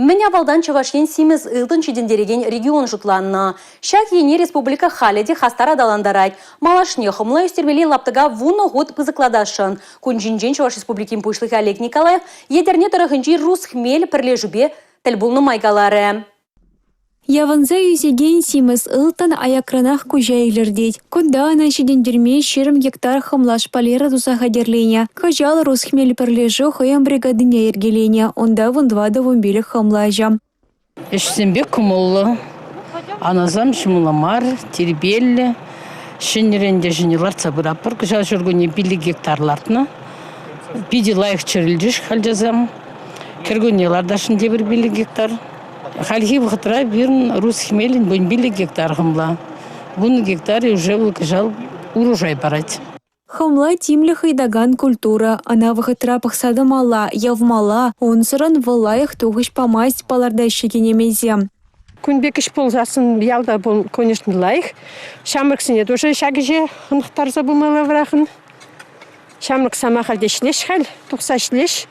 Меня валдан чавашен симез ылдын чидендереген регион жутланна. Шак ени республика халеде хастара даландарать. Малашне хомла юстермели лаптыга вуно год пызыкладашын. Кунжинжен чаваш республикин пушлых Олег Николаев едерне тарахынчи рус хмель пірлежубе тәлбулны майгалары. Яванза юзеген симыз ылтан аякранах кужайлердеть. Куда она чидендерме шерм гектар хомлаш палера тусаха дерленя. Кажал рус хмель пірлежу хоям бригадыня ергеленя. Онда вундвада вумбелі хомлажа. Эшсембе кумуллы, аназам шумуламар, тербеллі, шенеренде женелар цабырапыр, кыжал жүргөне билі гектарлартына. Биди лайық чырылдыш халжазам, кіргөнелардашын дебір билі гектар. Хальхи вғытыра бірін рус хмелін бөн билі гектар хымла. Бұны гектары уже кыжал урожай барать. Хомла тимлі хайдаган культура. Ана вғытыра пықсады мала, явмала, онсырын вылайық туғыш памасть паларда шекенемезе. Күнбекіш болзасын ялда бұл, конечно, лайық. Шамырксыне тоже шагыже хынықтар забымалы врахын. Шамырк сама халдешлеш хал, тұқса шлеш.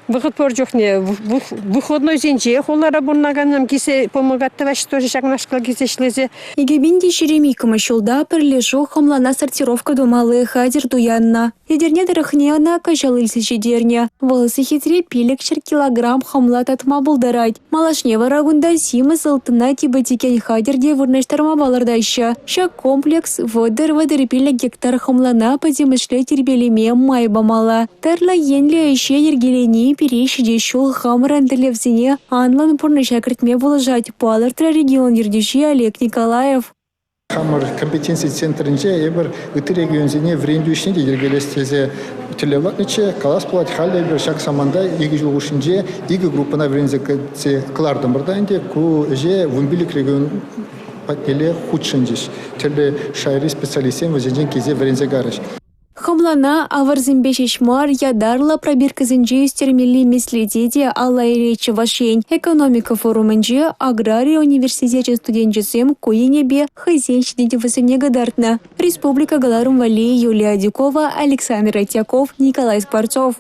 Выход пор жоқне, выходной зенже холара бұрнаганам кесе помогатты ваш тоже шагнашқал кесе шлезе. Егебинде шеремикама шулда пірлежу хомлана сортировка думалы хадер дуянна. Едерне дырыхне ана кажалылсы жедерне. Волысы хитре пилек шер килограмм хомла татма булдарать. Малашне варагунда симы сылтына тибатикен хадерде вырнаштарма балардайша. Ша комплекс водыр пилек гектар хомлана падемышле тербелеме майбамала. Тарла енле еще ергелени перешиде шул хамрандылевзине анлан пурны шакыртме булажать. Пуалыртра регион ердющий Олег Николаев. Хамыр компетенция центринче ебір үті регионзіне вренду ішіне де ергелестезе телеватныче калас плат халле бір шак саманда егі жыл ұшынже егі группына врензекце клардым бірдайынде ку же вумбилик регион пателе худшынжеш теле шайри специалистен вазенжен кезе врензегарыш. Хомлана аварзимбешешмар ядарла пробирказынже үстермели меследеде алайречі вашень. Экономика форумынже агрария университет студенчесем куенебе хызеншденде васыне гадартна. Республика Галарум Валей, Юлия Дюкова, Александр Атяков, Николай Скворцов.